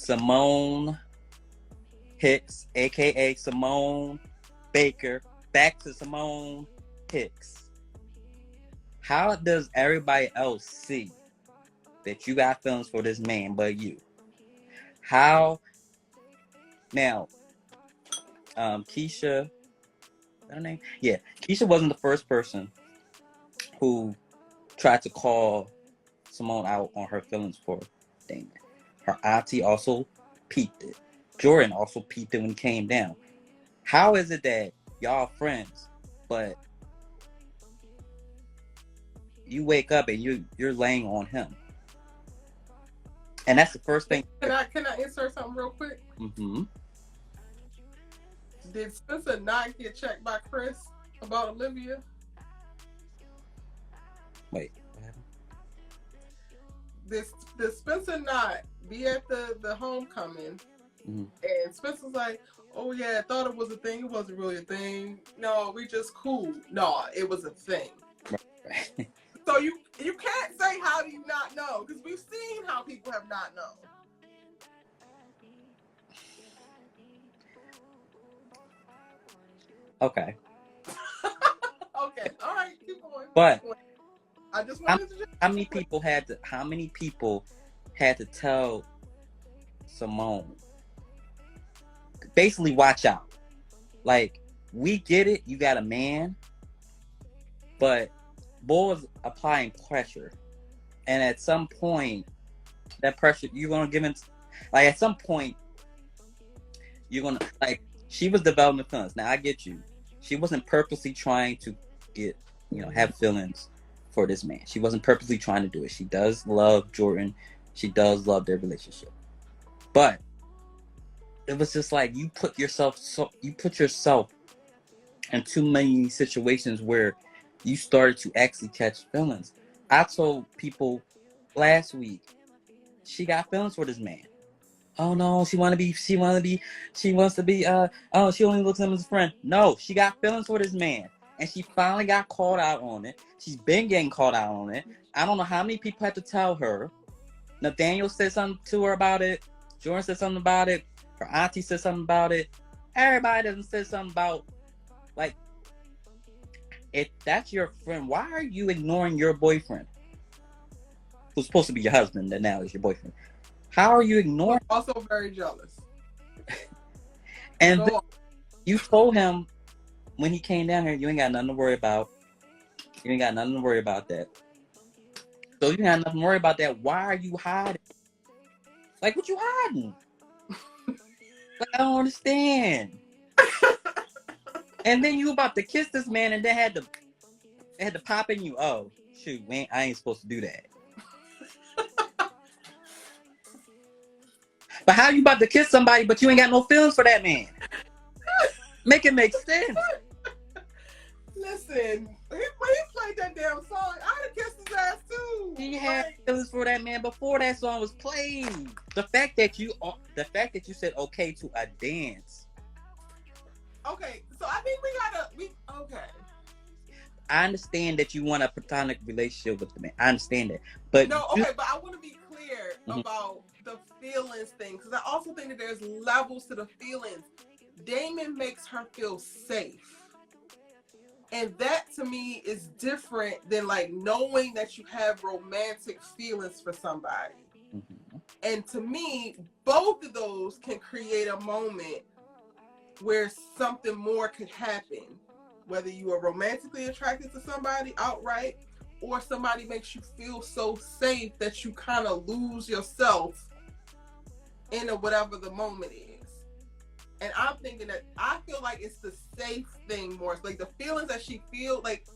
Symone Hicks, aka Symone Baker, back to Symone Hicks. How does everybody else see that you got feelings for this man but you? How now, Keisha, is that her name? Yeah, Keisha wasn't the first person who tried to call Symone out on her feelings for Damon. Her auntie also peeped it. Jordan also peeped it when he came down. How is it that y'all friends, but you wake up and you're laying on him? And that's the first thing. Can I insert something real quick? Mm-hmm. Did Spencer not get checked by Chris about Olivia? Wait, what happened? Did Spencer not be at the homecoming? Mm-hmm. And Spencer's like, oh yeah, I thought it was a thing. It wasn't really a thing. No, we just cool. No, it was a thing. Right. So you can't say how do you not know, because we've seen how people have not known. Okay. Okay. All right. Keep going. But I just wanted to. How many people had to tell Symone? Basically, watch out. Like, we get it. You got a man, but boys applying pressure, and at some point, that pressure you're gonna give in. Like, at some point, you're gonna like. She was developing feelings. Now I get you. She wasn't purposely trying to get, have feelings for this man. She wasn't purposely trying to do it. She does love Jordan. She does love their relationship. But it was just like you put yourself in too many situations where you started to actually catch feelings. I told people last week she got feelings for this man. Oh no, she wants to be, oh, she only looks at him as a friend. No, she got feelings for this man. And she finally got called out on it. She's been getting called out on it. I don't know how many people had to tell her. Nathaniel said something to her about it. Jordan said something about it. Her auntie said something about it. Everybody doesn't say something about, like, if that's your friend, why are you ignoring your boyfriend? Who's supposed to be your husband that now is your boyfriend? How are you ignoring? Also very jealous. And you told him when he came down here, you ain't got nothing to worry about. You ain't got nothing to worry about that. So you ain't got nothing to worry about that. Why are you hiding? Like, what you hiding? Like, I don't understand. And then you about to kiss this man, and then had to pop in you. Oh shoot, man, I ain't supposed to do that. But how you about to kiss somebody, but you ain't got no feelings for that man? Make it make sense. Listen, when he played that damn song, I'd have kissed his ass too. He had feelings for that man before that song was played. The fact that you said okay to a dance. Okay, so I think okay. I understand that you want a platonic relationship with the man. I understand that, but no, okay, but I want to be clear about the feelings thing, because I also think that there's levels to the feelings. Damon makes her feel safe, and that to me is different than like knowing that you have romantic feelings for somebody. Mm-hmm. And to me, both of those can create a moment where something more could happen, whether you are romantically attracted to somebody outright, or somebody makes you feel so safe that you kind of lose yourself in whatever the moment is. And I'm thinking that I feel like it's the safe thing more. It's like the feelings that she feels, like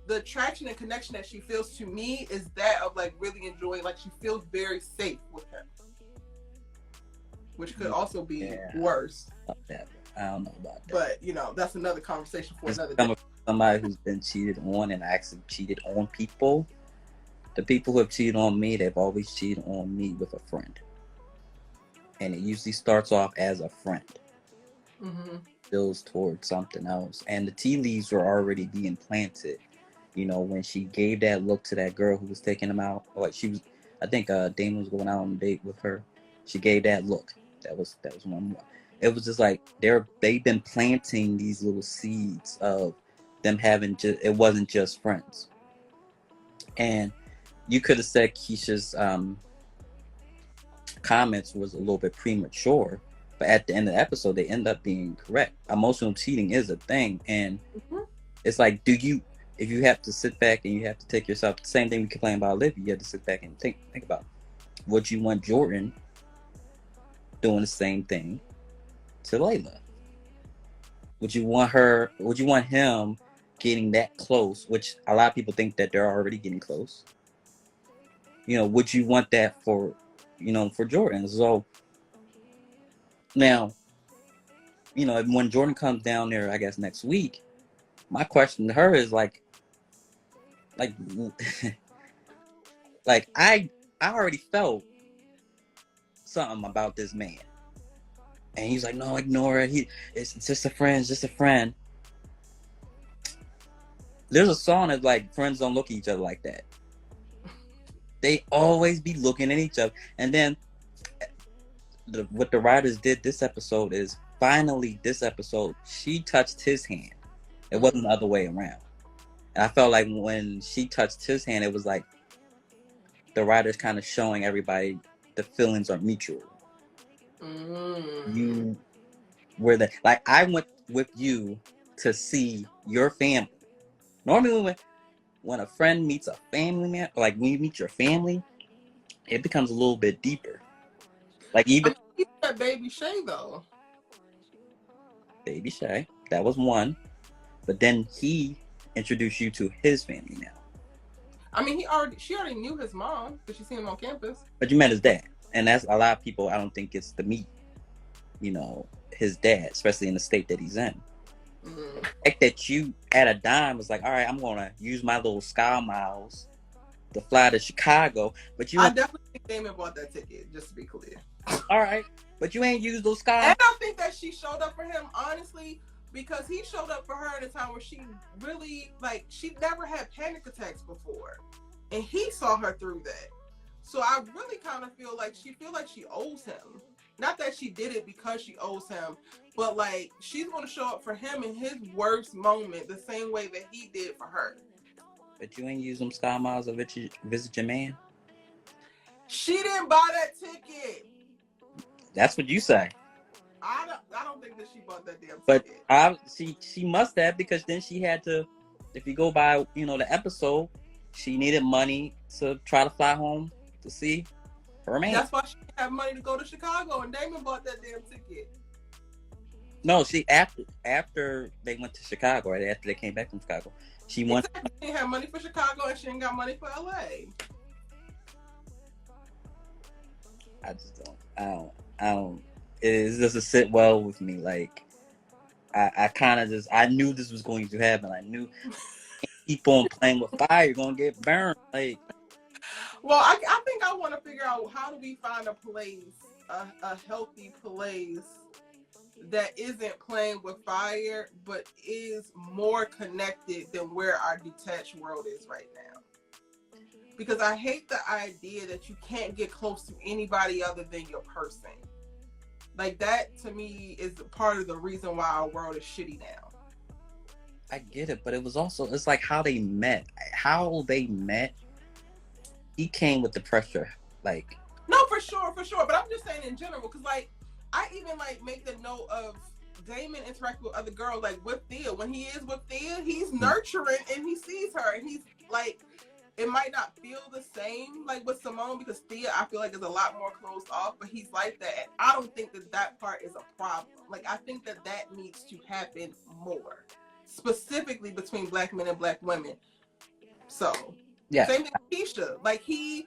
the attraction and connection that she feels to me is that of like really enjoying, like she feels very safe with him. Which could also be worse. I don't know about that. But, that's another conversation for another day. Somebody who's been cheated on and actually cheated on people. The people who have cheated on me, they've always cheated on me with a friend. And it usually starts off as a friend. Mm-hmm. Builds towards something else. And the tea leaves were already being planted. When she gave that look to that girl who was taking him out. Like I think Damon was going out on a date with her. She gave that look. That was one. It was just like they've been planting these little seeds of them having it wasn't just friends. And you could have said Keisha's comments was a little bit premature, but at the end of the episode they end up being correct. Emotional cheating is a thing, and it's like, if you have to sit back and you have to take yourself, the same thing we complain about Olivia, you have to sit back and think about, would you want Jordan doing the same thing to Layla? Would you want him getting that close, which a lot of people think that they're already getting close? Would you want that for Jordan? So now, when Jordan comes down there, I guess next week, my question to her is like I already felt something about this man. And he's like, no, ignore it. It's just a friend. It's just a friend. There's a song that's like, friends don't look at each other like that. They always be looking at each other. And then what the writers did this episode is, finally this episode, she touched his hand. It wasn't the other way around. And I felt like when she touched his hand, it was like the writers kind of showing everybody the feelings are mutual. You were there. Like, I went with you to see your family. Normally when a friend meets a family man, like when you meet your family, it becomes a little bit deeper. Like, even that Baby Shay though. Baby Shay, that was one. But then he introduced you to his family now. I mean, she already knew his mom because she seen him on campus. But you met his dad, and that's a lot of people. I don't think it's to meet, his dad, especially in the state that he's in. The fact that you at a dime was like, all right, I'm gonna use my little Sky Miles to fly to Chicago. But I definitely think Damon bought that ticket, just to be clear. All right, but you ain't used those Sky. And I think that she showed up for him, honestly, because he showed up for her at a time where she really, she never had panic attacks before. And he saw her through that. So I really kind of feel like she owes him. Not that she did it because she owes him, but she's going to show up for him in his worst moment the same way that he did for her. But you ain't used them Sky Miles to visit your man? She didn't buy that ticket. That's what you say. I don't think that she bought that damn ticket. But she must have, because then she had to, if you go by, the episode, she needed money to try to fly home to see her man. That's why she didn't have money to go to Chicago, and Damon bought that damn ticket. No, after they went to Chicago, right after they came back from Chicago, she didn't have money for Chicago, and she ain't got money for LA. I just don't. It doesn't sit well with me. Like, I kind of I knew this was going to happen. I knew keep on playing with fire, you're gonna get burned. Well, I think I want to figure out, how do we find a place, a healthy place that isn't playing with fire, but is more connected than where our detached world is right now. Because I hate the idea that you can't get close to anybody other than your person. That, to me, is part of the reason why our world is shitty now. I get it, but it's like how they met. How they met, he came with the pressure. No, for sure. But I'm just saying in general, because, I even, make the note of Damon interacting with other girls, with Thea. When he is with Thea, he's nurturing, and he sees her, and he's, it might not feel the same with Symone, because Thea, I feel like, is a lot more closed off, but he's like that. And I don't think that part is a problem. I think that needs to happen more, specifically between Black men and Black women. So, yeah. Same thing with Keisha. He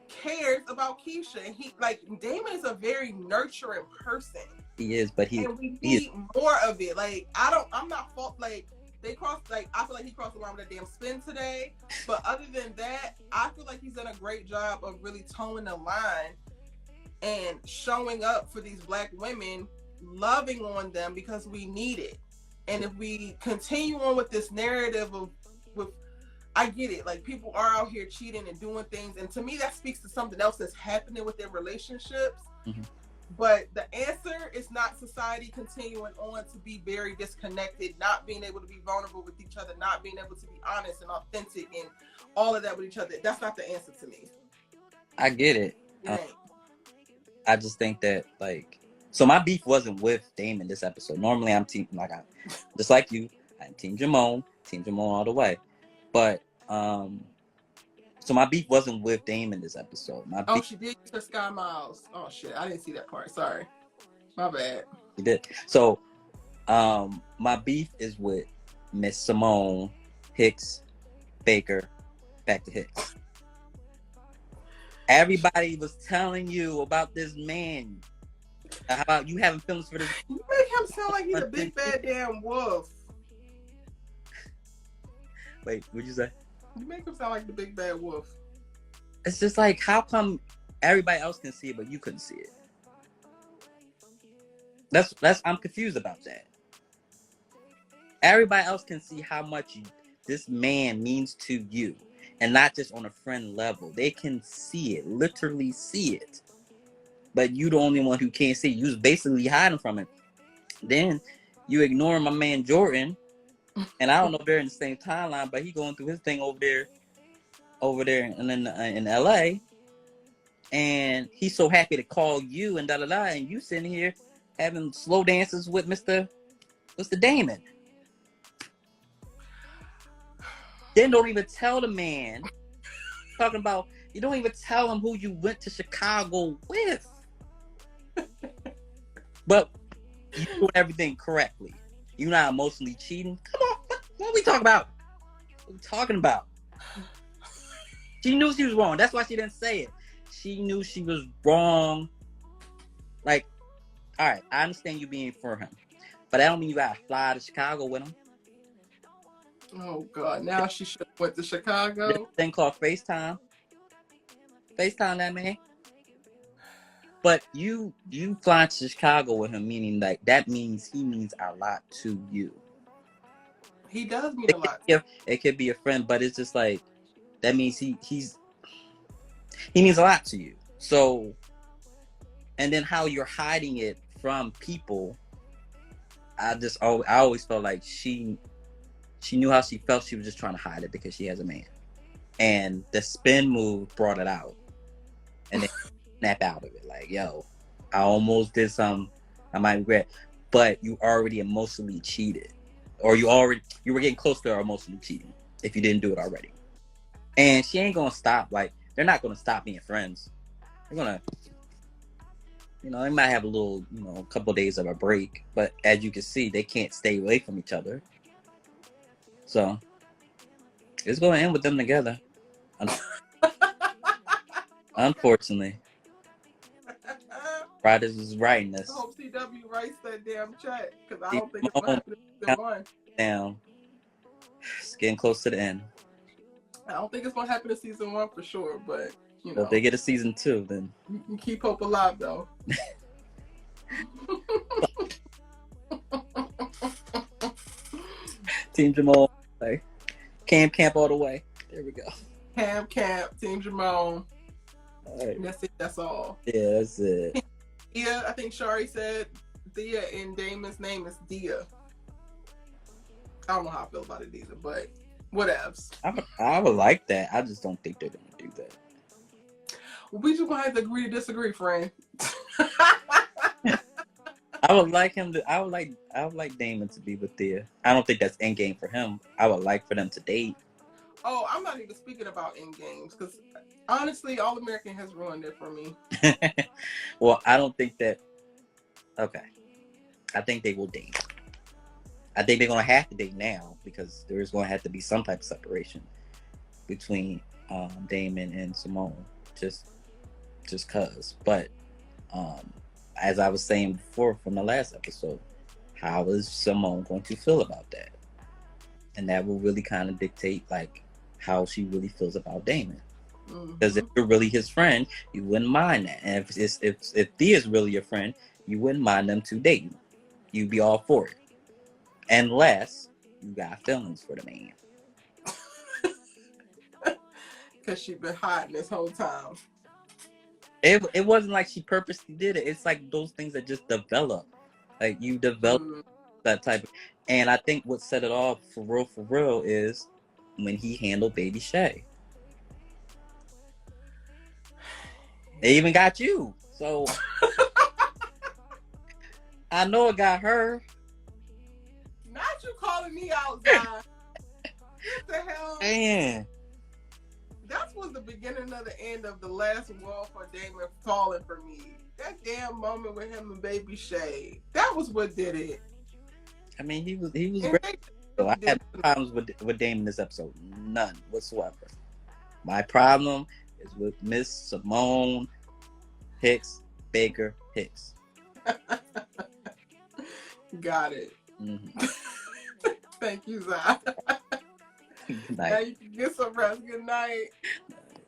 cares about Keisha, and he, Damon is a very nurturing person. He is, but and we need more of it. I'm not fault. They crossed, I feel like he crossed the line with that damn spin today. But other than that, I feel like he's done a great job of really towing the line and showing up for these Black women, loving on them because we need it. And if we continue on with this narrative of with I get it. Like, people are out here cheating and doing things, and to me, that speaks to something else that's happening with their relationships. Mm-hmm. But the answer is not society continuing on to be very disconnected, not being able to be vulnerable with each other, not being able to be honest and authentic and all of that with each other. That's not the answer to me. I get it. It ain't. I just think that, like, so my beef wasn't with Damon this episode. Normally I'm team, like, just like you, I'm team Symone all the way. But so my beef wasn't with Damon this episode. She did use her Sky Miles. Oh shit, I didn't see that part. Sorry, my bad. She did. So my beef is with Miss Symone, Hicks, Baker, back to Hicks. Everybody was telling you about this man. How about you having feelings for this? You make him sound like he's a big bad damn wolf. Wait, what'd you say? You make him sound like the big bad wolf. It's just like, how come everybody else can see it, but you couldn't see it? That's I'm confused about that. Everybody else can see how much this man means to you, and not just on a friend level. They can see it, literally see it. But you the only one who can't see it. You was basically hiding from it. Then you ignore my man Jordan, and I don't know if they're in the same timeline, but he going through his thing over there in LA, and he's so happy to call you and and you sitting here having slow dances with Mr. Damon. Then don't even tell the man. Talking about, you don't even tell him who you went to Chicago with. But you doing everything correctly. You're not emotionally cheating. Come on, what are we talking about? What are we talking about? She knew she was wrong. That's why she didn't say it. She knew she was wrong. Like, all right, I understand you being for him, but that don't mean you gotta fly to Chicago with him. Oh God! Now she should have went to Chicago. This thing called FaceTime. FaceTime that man. But you flying to Chicago with him, meaning like that means he means a lot to you. He does mean a lot. It could be a friend, but it's just like that means he means a lot to you. So, and then how you're hiding it from people, I always felt like she knew how she felt. She was just trying to hide it because she has a man, and the spin move brought it out, and then snap out of it. Like, yo, I almost did something I might regret, but you already emotionally cheated, or you were getting close to emotionally cheating if you didn't do it already. And she ain't gonna stop. Like, they're not gonna stop being friends. They're gonna, they might have a little, a couple of days of a break, but as you can see, they can't stay away from each other. So it's gonna end with them together. Unfortunately. Writers is writing this. I hope CW writes that damn check, because I don't think it's gonna happen in season 1. Down. It's getting close to the end. I don't think it's gonna happen in season 1 for sure, but Well, if they get a season 2, then you can keep hope alive though. Team Jamal, like camp all the way. There we go. Camp, Team Jamal. All right. That's it. That's all. Yeah, that's it. Dia, I think Shari said Dia in Damon's name is Dia. I don't know how I feel about it either, but whatevs. I would like that. I just don't think they're gonna do that. Well, we just gonna have to agree to disagree, friend. I would like Damon to be with Thea. I don't think that's endgame for him. I would like for them to date. Oh, I'm not even speaking about endgames, because honestly, All American has ruined it for me. Well, I don't think that. Okay, I think they will date. I think they're gonna have to date now because there is gonna have to be some type of separation between Damon and Symone, just cause. But as I was saying before from the last episode, how is Symone going to feel about that? And that will really kind of dictate like how she really feels about Damon. Because if you're really his friend, you wouldn't mind that. And if Thea's really your friend, you wouldn't mind them two dating. You'd be all for it. Unless you got feelings for the man. Because she been hiding this whole time. It wasn't like she purposely did it. It's like those things that just develop. Like you develop that type of, and I think what set it off for real is when he handled Baby Shay. They even got you. So I know it got her. Not you calling me out, Zion. What the hell? Man. That was the beginning of the end of the last wall for Damon falling for me. That damn moment with him and Baby Shay. That was what did it. I mean, he was great. So I had problems with Damon this episode. None whatsoever. My problem is with Miss Symone Hicks Baker Hicks. Got it. Mm-hmm. Thank you, Zion. Now you can get some rest. Good night.